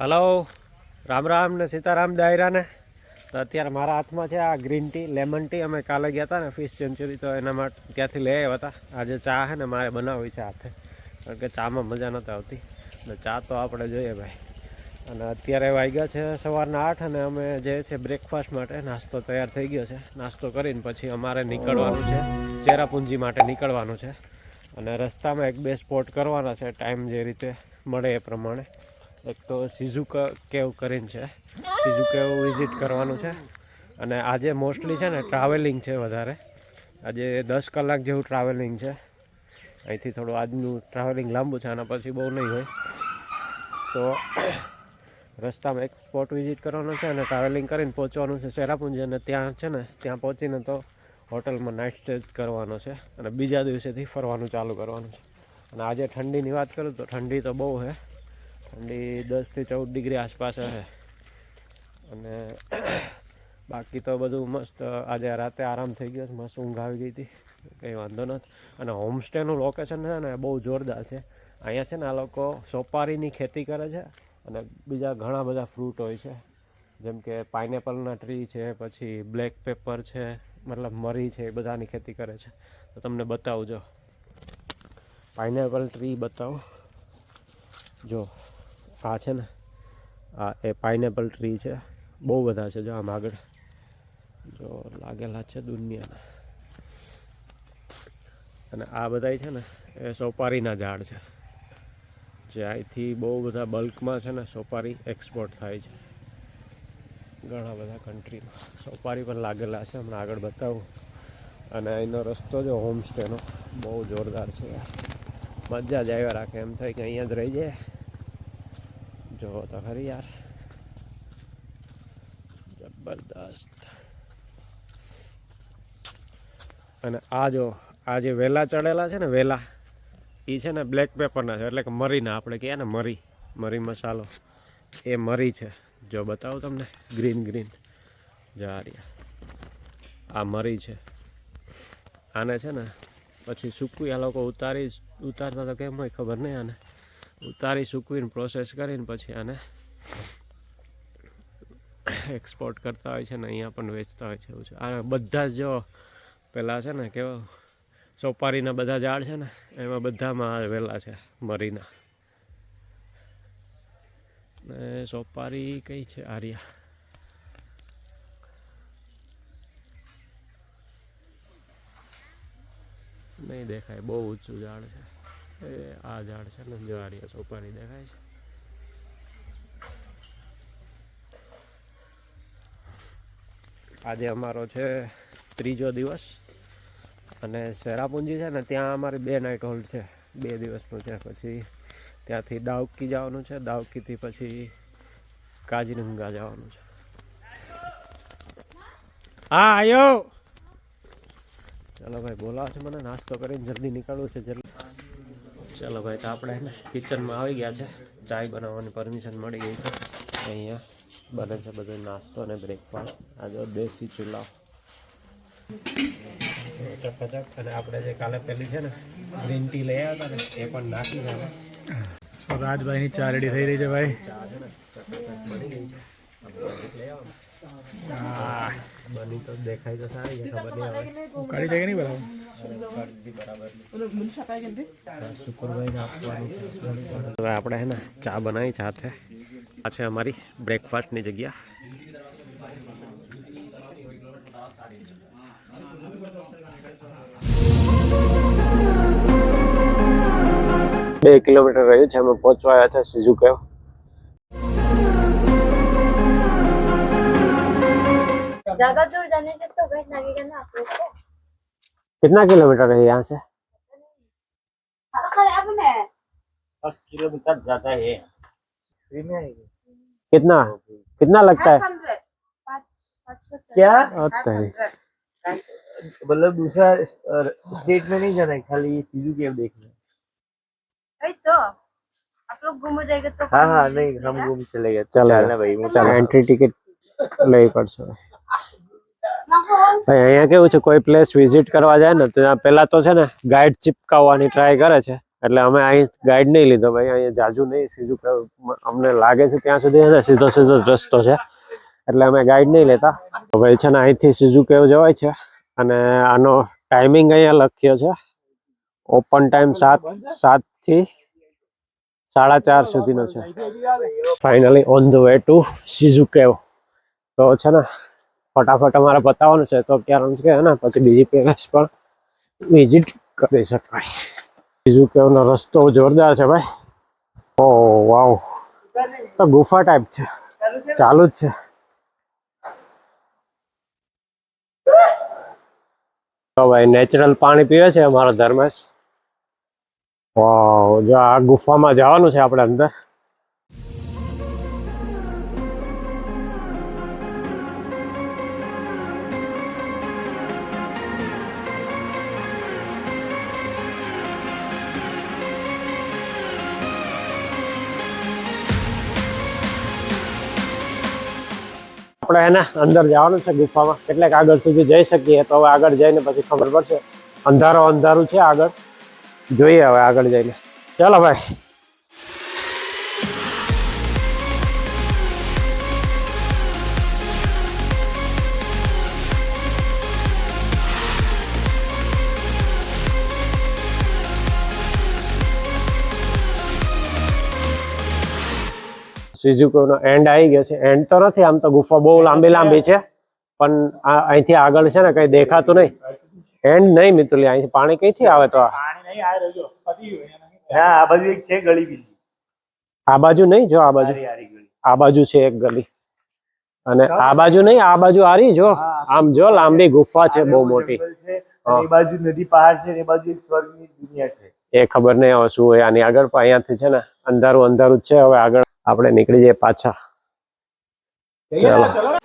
Hello, Ram Ram ને સીતારામ દાયરા ને. તો અત્યારે મારા હાથમાં છે આ ગ્રીન ટી, લેમન ટી. અમે કાલે ગયા હતા ને ફિશ સેન્ચુરી, તો એના માટે ત્યાંથી લઈ આવ્યા હતા. આજે ચા છે ને મારે બનાવવી છે હાથે, કારણ કે ચામાં મજા નથી આવતી. ને ચા તો આપણે જોઈએ ભાઈ. અને અત્યારે વાગ્યા છે સવારના 8 અને અમે જે છે બ્રેકફાસ્ટ માટે નાસ્તો તૈયાર થઈ ગયો છે. નાસ્તો કરીને પછી અમારે નીકળવાનું છે, ચેરાપુંજી માટે નીકળવાનું છે. અને રસ્તામાં એક બે સ્પોટ કરવાના છે, ટાઈમ જે રીતે મળે એ પ્રમાણે. એક તો સિઝુકા કેવ કરીને છે, સિઝુકેવ વિઝિટ કરવાનું છે. અને આજે મોસ્ટલી છે ને ટ્રાવેલિંગ છે વધારે. આજે 10 કલાક જેવું ટ્રાવેલિંગ છે. અહીંથી થોડું આજનું ટ્રાવેલિંગ લાંબુ છે, આના પછી બહુ નહીં હોય. તો રસ્તામાં એક સ્પોટ વિઝિટ કરવાનો છે અને ટ્રાવેલિંગ કરીને પહોંચવાનું છે ચેરાપુંજી. અને ત્યાં છે ને ત્યાં પહોંચીને તો હોટલમાં નાઇટ સ્ટે કરવાનો છે અને બીજા દિવસેથી ફરવાનું ચાલુ કરવાનું છે. અને આજે ઠંડીની વાત કરું તો ઠંડી તો બહુ છે. ઠંડી 10 થી 14 ડિગ્રી આસપાસ હશે. અને બાકી તો બધું મસ્ત. આજે રાતે આરામ થઈ ગયો છે, મસ્ત ઊંઘ આવી ગઈ હતી, કંઈ વાંધો નથી. અને હોમસ્ટેનું લોકેશન છે ને બહુ જોરદાર છે. અહીંયા છે ને આ લોકો સોપારીની ખેતી કરે છે અને બીજા ઘણા બધા ફ્રૂટ હોય છે, જેમ કે પાઇનેપલના ટ્રી છે, પછી બ્લેક પેપર છે, મતલબ મરી છે, એ બધાની ખેતી કરે છે. તો તમને બતાવું, જો પાઇનેપલ ટ્રી બતાવું. જો આ છે ને, આ એ પાઇનેપલ ટ્રી છે. બહુ બધા છે જો આમ આગળ, જો લાગેલા છે દુનિયાના. અને આ બધા છે ને એ સોપારીના ઝાડ છે, જે અહીંથી બહુ બધા બલ્કમાં છે ને સોપારી એક્સપોર્ટ થાય છે ઘણા બધા કન્ટ્રીમાં. સોપારી પણ લાગેલા છે, હમણાં આગળ બતાવું. અને અહીંનો રસ્તો જો હોમસ્ટેનો બહુ જોરદાર છે યાર, મજા જ આવ્યા રાખે, એમ થાય કે અહીંયા જ રહી જાય. જો તો ખરી યાર, જબરદસ્ત. અને આ જો આ જે વેલા ચડેલા છે ને, વેલા, એ છે ને બ્લેક પેપરના છે, એટલે કે મરીના. આપણે કહીએ ને મરી મસાલો, એ મરી છે. જો બતાવું તમને, ગ્રીન ગ્રીન જારિયા, આ મરી છે. આને છે ને પછી સૂકવી આ લોકો ઉતારતા તો કેમ હોય ખબર નહીં. આને ઉતારી સૂકવીને પ્રોસેસ કરીને પછી આને એક્સપોર્ટ કરતા હોય છે ને અહીંયા પણ વેચતા હોય છે, એવું છે. આ બધા જો પેલા છે ને કેવો સોપારીના બધા ઝાડ છે ને, એમાં બધામાં આવેલા છે મરીના. ને સોપારી કઈ છે, આર્યા. નહીં દેખાય, બહુ ઊંચું ઝાડ છે. એ આ ઝાડ છે ને, જો આર્યા સોપારી દેખાય છે. આજે અમારો છે 3જો દિવસ. અને ચેરાપુંજી છે ને ત્યાં અમારી 2 નાઇટ હોલ્ડ છે, 2 દિવસનું છે. પછી ત્યાંથી દાઉકી જવાનું છે, દાઉકીથી પછી કાજીરંગા જવાનું છે. હા આયો, ચાલો ભાઈ, બોલાવો છે મને. નાસ્તો કરીને જલ્દી નીકળવું છે જલ્દી. ચાલો ભાઈ, તો આપણે કિચનમાં આવી ગયા છે. ચાય બનાવવાની પરમિશન મળી ગઈ છે. અહીંયા બને છે બધો નાસ્તો અને બ્રેકફાસ્ટ. આ જો દેશી ચૂલા ચકચક. અને આપણે જે કાલે પેલી છે ને ગ્રીન ટી લઈ આવ્યા હતા ને, એ પણ નાખી છે. રાજભાઈની ચા રેડી થઈ રહી છે ભાઈ. ચા છે ને ચકચક બની ગઈ છે. બની તો દેખાય તો સારી છે, ખબર નહીં હવે કાઢી જાય કે નહીં બરાબર. શુક્રભાઈને આપવાનું છે. હવે આપણે છે ને ચા બનાવી છે હાથે. આ છે અમારી બ્રેકફાસ્ટની જગ્યા. બે કિલોમીટર રહ્યું છે, અમે પહોંચવા આવ્યા છે સિઝુકેવ. ज्यादा दूर जाने से तो गैस लगेगा ना आप लोग को। कितना किलोमीटर है यहाँ से? 10 किलोमीटर ज्यादा है। कितना कितना लगता है? 500 क्या अच्छा, मतलब दूसरा स्टेट में नहीं जाना है, खाली सीजू केव देखना है। वही तो आप लोग घूम जाएंगे तो हाँ हाँ नहीं, हम घूम चलेंगे। चलो चलना भाई, ચાલો એન્ટ્રી ટિકિટ લેવી પડશે. અહીંયા કેવું છે, કોઈ પ્લેસ વિઝિટ કરવા જાય ને તો ત્યાં પહેલા તો છે ને ગાઈડ ચિપકાવવાની ટ્રાય કરે છે. એટલે અમે અહીં ગાઈડ નહીં લીધો ભાઈ, અહીંયા જાજુ નહીં, સીધું અમને લાગે છે ત્યાં સુધી છે ને સીધો સીધો રસ્તો છે, એટલે અમે ગાઈડ નહીં લેતા. તો ભાઈ છે ને અહીંથી સીધું કેવ જવાય છે, અને આનો ટાઈમિંગ અહીંયા લખ્યો છે, ઓપન ટાઈમ 7 થી 4:30 સુધીનો છે. Finally on the way to Siju cave. તો છે ને ફટાફટ અમારે બતાવવાનું છે, તો ક્યારે છે ને પછી બીજી પેલેસ પણ વિઝિટ કરી શકાય. સીઝુ કેવનો રસ્તો જોરદાર છે ભાઈ. ઓ વાવ, તો ગુફા ટાઈપ છે, ચાલુ જ છે. તો ભાઈ નેચરલ પાણી પીવે છે અમારો ધર્મેશ. વાવ, જો આ ગુફામાં જવાનું છે આપણે અંદર. આપણે એને અંદર જવાનું છે ગુફામાં, કેટલેક આગળ સુધી જઈ શકીએ. તો હવે આગળ જઈને પછી ખબર પડશે. અંધારું છે આગળ, જોઈએ હવે આગળ જઈને. ચાલો ભાઈ. સીઝુકોનો એન્ડ આવી ગયો છે. એન્ડ તો નથી, આમ તો ગુફા બહુ લાંબી છે, પણ અહીંથી આગળ છે ને કઈ દેખાતું નહીં. એન્ડ નહીં મિતુલી, અહીંથી પાણી કઈથી આવે? તો આ બાજુ એક છે ગળી બીજી, આ બાજુ નહીં, જો આ બાજુ છે એક ગલી, અને આ બાજુ નહીં, આ બાજુ આરી જો, આમ જો લાંબી ગુફા છે બહુ મોટી. એ બાજુ નદી પહાડ છે, એ બાજુ એક સ્વર્ગની દુનિયા છે. એ ખબર નહીં હવે શું હોય આની આગળ, પણ અહીંયાથી છે ને અંધારું જ છે. હવે આગળ આપણે નીકળી જઈએ પાછા. ચાલો.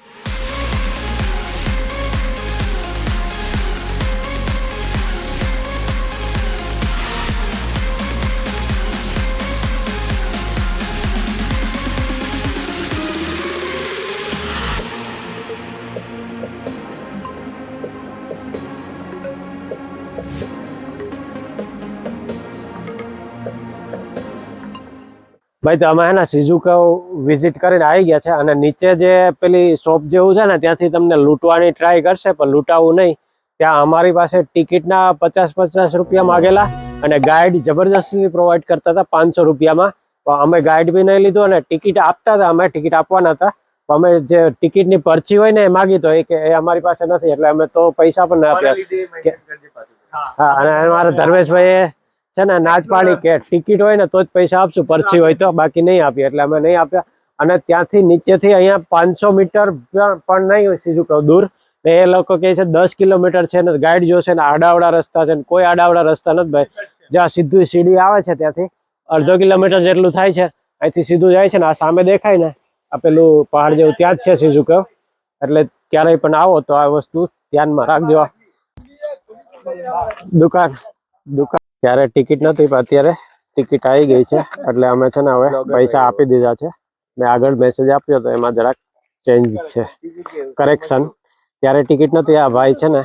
ભાઈ તો અમે હે ને સીઝુકેવ વિઝિટ કરીને આવી ગયા છે, અને નીચે જે પેલી શોપ જેવું છે ને ત્યાંથી તમને લૂંટવાની ટ્રાય કરશે, પણ લૂંટાવું નહીં. ત્યાં અમારી પાસે ટિકિટના 50 રૂપિયા માગેલા, અને ગાઈડ જબરદસ્તી પ્રોવાઈડ કરતા હતા 500 રૂપિયામાં. અમે ગાઈડ બી નહીં લીધું, અને ટિકિટ આપતા હતા, અમે ટિકિટ આપવાના હતા. અમે જે ટિકિટની પરચી હોય ને એ માગી, તો એ અમારી પાસે નથી, એટલે અમે તો પૈસા પણ ના આપ્યા. હા, અને અમારા ધર્મેશભાઈ છે ને નાચ પાડી કે ટિકિટ હોય ને તો જ પૈસા આપશું, પરચી હોય તો, બાકી નહીં આપીએ. એટલે અમે નહીં આપ્યા. અને ત્યાંથી નીચેથી અહીંયા 500 મીટર પણ નહીં હોય સીઝુકેવ દૂર, ને એ લોકો કહે છે 10 કિલોમીટર છે, ને ગાઈડ જોશે ને આડાવડા રસ્તા છે, ને કોઈ આડાવડા રસ્તા નથી ભાઈ. જ્યાં સીધું સીડી આવે છે ત્યાંથી 1/2 કિલોમીટર જેટલું થાય છે. અહીંથી સીધું જાય છે ને આ સામે દેખાય ને આ પેલું પહાડ જેવું, ત્યાં જ છે સીઝુકેવ. એટલે ક્યારેય પણ આવો તો આ વસ્તુ ધ્યાનમાં રાખજો. દુકાન ત્યારે ટિકિટ નથી, પણ અત્યારે ટિકિટ આવી ગઈ છે, એટલે અમે છે ને હવે પૈસા આપી દીધા છે. મેં આગળ મેસેજ આપ્યો તો એમાં જરાક ચેન્જ છે, કરેક્શન. ત્યારે ટિકિટ નથી, આ ભાઈ છે ને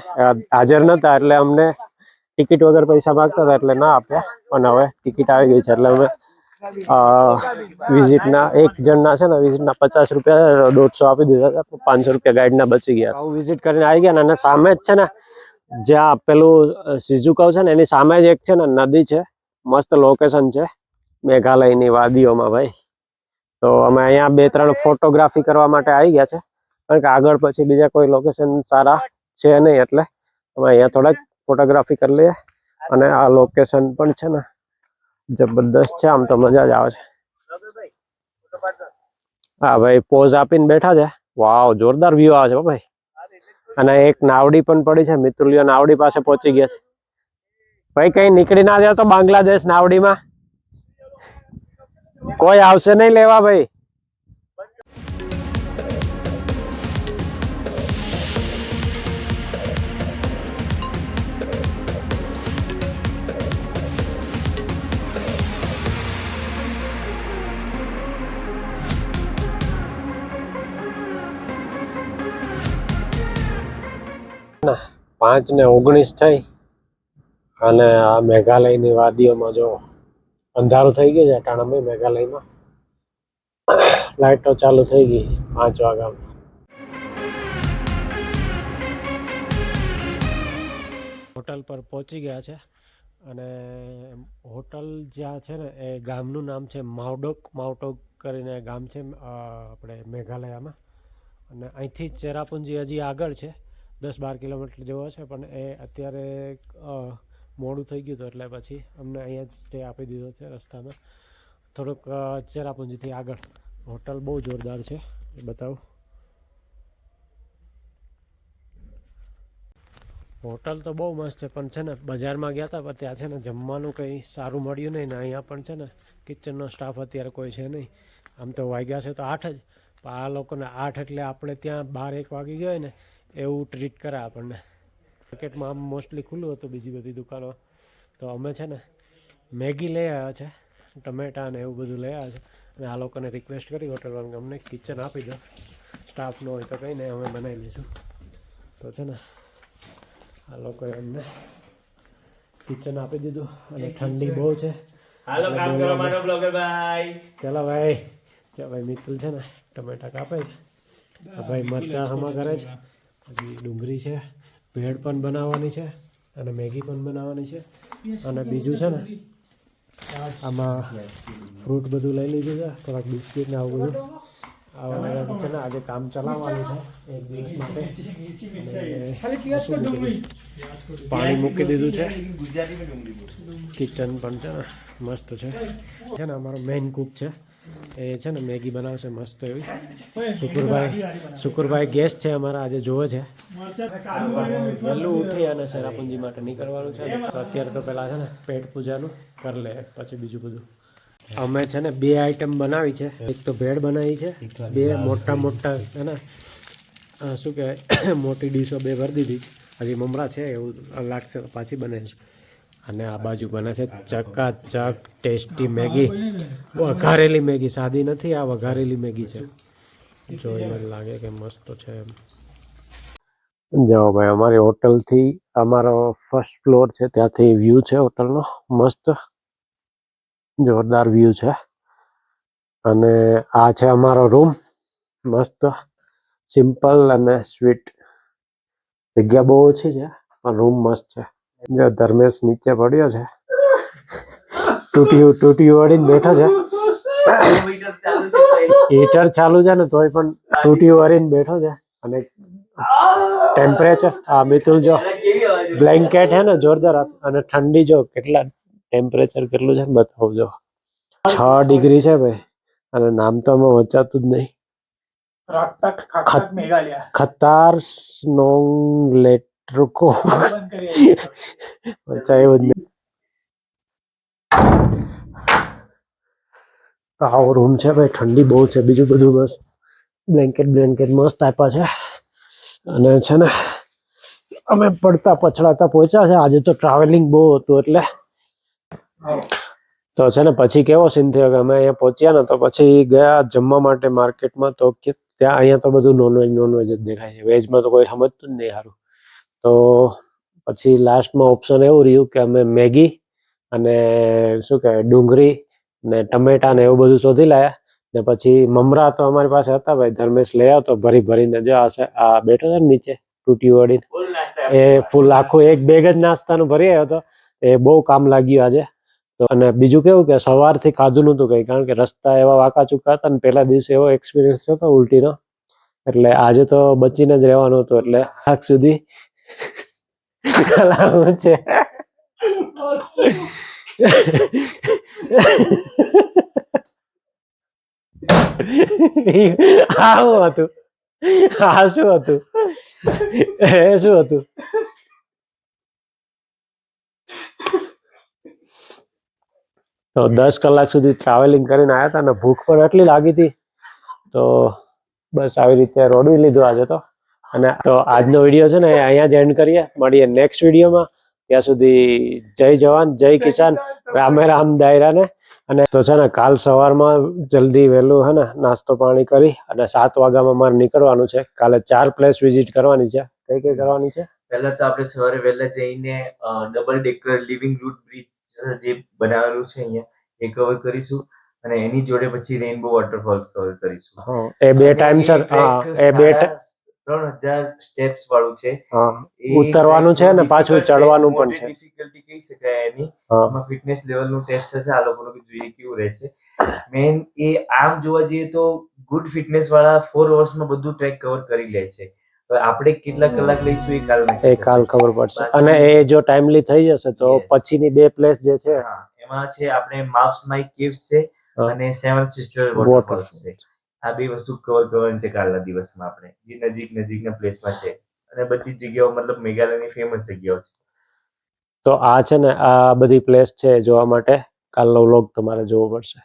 હાજર નતા, એટલે અમને ટિકિટ વગર પૈસા માંગતા હતા, એટલે ના આપ્યા. પણ હવે ટિકિટ આવી ગઈ છે, એટલે અમે વિઝિટના એક જણના છે ને વિઝિટના 50 રૂપિયા 150 આપી દીધા હતા, 500 રૂપિયા ગાઈડના બચી ગયા. વિઝિટ કરીને આવી ગયા ને, અને સામે જ છે ને જ્યાં પેલું સીઝુકેવ છે ને એની સામે જ એક છે ને નદી છે, મસ્ત લોકેશન છે મેઘાલયની વાદીઓમાં ભાઈ. તો અમે અહીંયા 2-3 ફોટોગ્રાફી કરવા માટે આવી ગયા છે, કારણ કે આગળ પછી બીજા કોઈ લોકેશન સારા છે નહીં, એટલે અમે અહીંયા થોડાક ફોટોગ્રાફી કરી લઈએ. અને આ લોકેશન પણ છે ને જબરદસ્ત છે, આમ તો મજા જ આવે છે. હા ભાઈ, પોઝ આપીને બેઠા છે. વાવ, જોરદાર વ્યૂ આવે છે ભાઈ. અને એક નાવડી પણ પડી છે, મિત્રુલિયો નાવડી પાસે પહોંચી ગયા છે ભાઈ. કઈ નીકળી ના જાય તો બાંગ્લાદેશ નાવડીમાં કોઈ આવશે નહીં લેવા ભાઈ. ના 5:19 થઈ, અને આ મેઘાલયની વાદીઓમાં જો અંધારું થઈ ગયું છે અટાણામાં મેઘાલયમાં. લાઇટો ચાલુ થઈ ગઈ 5 વાગ્યામાં. હોટલ પર પહોંચી ગયા છે અને હોટલ જ્યાં છે ને એ ગામનું નામ છે માવટોક કરીને ગામ છે આપણે મેઘાલયમાં. અને અહીંથી ચેરાપુંજી હજી આગળ છે, 10-12 કિલોમીટર જેવો છે, પણ એ અત્યારે મોડું થઈ ગયું હતું એટલે પછી અમને અહીંયા જ સ્ટે આપી દીધો છે રસ્તામાં થોડુંક ચેરાપુંજીથી આગળ. હોટલ બહુ જોરદાર છે, એ બતાવું. હોટલ તો બહુ મસ્ત છે, પણ છે ને બજારમાં ગયા હતા પણ ત્યાં છે ને જમવાનું કંઈ સારું મળ્યું નહીં ને અહીંયા પણ છે ને કિચનનો સ્ટાફ અત્યારે કોઈ છે નહીં. આમ તો વાગ્યા છે તો 8 જ, પણ આ લોકોને 8 એટલે આપણે ત્યાં 12-1 વાગી ગયો ને એવું ટ્રીટ કરે આપણને. માર્કેટમાં આમ મોસ્ટલી ખુલ્લું હતું, બીજી બધી દુકાનો. તો અમે છે ને મેગી લઈ આવ્યા છે, ટમેટા ને એવું બધું લઈ આવ્યા છે. અને આ લોકોને રિક્વેસ્ટ કરી હોટલવાળાને અમને કિચન આપી દો, સ્ટાફ ન હોય તો કંઈ નહીં અમે બનાવી લઈશું. તો છે ને આ લોકોએ અમને કિચન આપી દીધું અને ઠંડી બહુ છે. હાલો કામ કરો મારો બ્લોગર ભાઈ. ચાલો ભાઈ. ચાલો ભાઈ, મિતુલ છે ને ટમેટા કાપે છે, ભાઈ મરચાં હમા કરે છે, હજી ડુંગળી છે, ભેળ પણ બનાવવાની છે અને મેગી પણ બનાવવાની છે. અને બીજું છે ને આમાં ફ્રૂટ બધું લઈ લીધું છે, થોડાક બિસ્કિટ ને આવું બધું. આવા છે ને આજે કામ ચલાવવાનું છે 1 દિવસ માટે. પાણી મૂકી દીધું છે. કિચન પણ છે ને મસ્ત છે ને અમારો મેઇન કુક છે, એ છે ને મેગી બનાવશે મસ્ત એવી. શુકુરભાઈ ગેસ્ટ છે અમારા, આજે જોવે છે. વહેલું ઉઠી અને ચેરાપુંજી માટે નીકળવાનું છે. તો અત્યારે તો પહેલાં છે ને પેટ પૂજાનું કરી લે, પછી બીજું બધું. અમે છે ને 2 આઈટમ બનાવી છે. એક તો ભેળ બનાવી છે, 2 મોટા છે ને શું કહેવાય મોટી ડીશો 2 ભરી દીધી છે. હજી મમરા છે એવું લાગશે તો પાછી બને છે. અને આ બાજુ બને છે ચકાચક ટેસ્ટી મેગી, વઘારેલી મેગી. સાદી નથી, આ વઘારેલી મેગી છે. જોઈને લાગે કે મસ્ત છે એમ. જાઓ ભાઈ, અમારી હોટલથી અમારો ફર્સ્ટ ફ્લોર છે, ત્યાંથી વ્યૂ છે હોટલનો મસ્ત જોરદાર વ્યૂ છે. અને આ છે અમારો રૂમ, મસ્ત સિમ્પલ અને સ્વીટ. જગ્યા બહુ ઓછી છે પણ રૂમ મસ્ત છે. જો ધર્મેશ નીચે પડ્યો છે, ટૂટીયું વળીને બેઠો છે. હીટર ચાલુ છે ને તોય પણ ટૂટીયું વળીને બેઠો છે. અને ટેમ્પરેચર આ મિતુલ જો બ્લેન્કેટ હે ને જોરદાર. અને ઠંડી જો કેટલા ટેમ્પરેચર કેટલું છે બતાવું જો 6 ડિગ્રી છે ભાઈ. અને નામ તો અમે વચાતું જ નહીં. ખતાર સ્નોંગ લેટ્રુકો વચાયું જ નહીં. આવો રૂમ છે ભાઈ, ઠંડી બહુ છે. બીજું બધું બસ બ્લેન્કેટ મસ્ત આપ્યા છે. અને છે ને અમે પડતા પછડાતા પહોંચ્યા છે. આજે તો ટ્રાવેલિંગ બહુ હતું એટલે તો છે ને પછી કેવો સીન થયો કે અમે અહીંયા પહોંચ્યા ને તો પછી ગયા જમવા માટે માર્કેટમાં. તો ત્યાં અહીંયા તો બધું નોનવેજ જ દેખાય છે, વેજમાં તો કોઈ સમજતું જ નહીં સારું. તો પછી લાસ્ટમાં ઓપ્શન એવું રહ્યું કે અમે મેગી અને શું કહેવાય ડુંગળી ને ટમેટા ને એવું બધું શોધી લાયા. ને પછી મમરા તો અમારી પાસે હતા ભાઈ, ધર્મેશ લઈ આવતો ભરીને. જો આ બેઠો છે ને નીચે તૂટી વળીને, એ ફૂલ આખું 1 બેગ જ નાસ્તાનું ભરી આવ્યો હતો. એ બહુ કામ લાગ્યું આજે. તો અને બીજું કેવું કે સવારથી ખાધું નહોતું કંઈ, કારણ કે રસ્તા એવા વાંકા ચૂકા હતા ને પહેલા દિવસે એવો એક્સપિરિયન્સ હતો ઉલટીનો. એટલે આજે તો બચીને જ રહેવાનું હતું. એટલે આગ સુધી કલાવું છે. આવું હતું. આ શું હતું? એ શું હતું? તો 10 કલાક સુધી ટ્રાવેલિંગ કરીને આવ્યા હતા ને ભૂખ પણ એટલી લાગી હતી. તો બસ આવી રીતે રોડવી લીધું આજે તો. અને તો આજનો વિડીયો છે ને અહીંયા જ એન્ડ કરીએ. મળીએ નેક્સ્ટ વિડીયોમાં. ત્યાં સુધી જય જવાન જય કિસાન, રામે રામ દાયરાને. અને તો છે ને કાલ સવારમાં જલ્દી વહેલું હે ને નાસ્તો પાણી કરી અને 7 વાગ્યામાં મારે નીકળવાનું છે. કાલે 4 પ્લેસ વિઝિટ કરવાની છે. કઈ કરવાની છે? પહેલા તો આપણે સવારે વહેલા જઈને double decker living root bridge જે બનાવેલું છે અહીંયા, એ કવર કરીશું અને એની જોડે પછી રેઇનબો વોટરફોલ્સ કવર કરીશું. હા એ બે ટાઈમ સર હા એ બે 3000 સ્ટેપ્સ વાળું છે. હા ઉતરવાનું છે ને પાછું ચડવાનું પણ છે. ડિફિકલ્ટી કહી શકાય એની. હા એમાં ફિટનેસ લેવલનું ટેસ્ટ થશે આ લોકોનું કે જોઈએ કેવું રહે છે. મેન એ આમ જોવા જઈએ તો ગુડ ફિટનેસ વાળા 4 અવર્સમાં બધું ટ્રેક કવર કરી લે છે. હવે આપણે કેટલા કલાક લઈશું એ કાલ નક્કી એ કાલ થશે. ખબર પડશે બાકી- અને એ જો ટાઈમલી થઈ જશે તો Yes. પછીની બે પ્લેસ જે છે હા, એમાં છે આપણે માઉસ માઇક કેવ્સ છે હા. અને સેવન સિસ્ટર વોટરફોલ્સ છે. આ બે વસ્તુ કવર કરવાની છે કાલના દિવસમાં આપણે જે નજીકના પ્લેસમાં છે અને બધી જગ્યાઓ મતલબ મેઘાલયની ફેમસ જગ્યાઓ છે. તો આ છે ને આ બધી પ્લેસ છે જોવા માટે કાલનો વ્લોગ તમારે જોવો પડશે.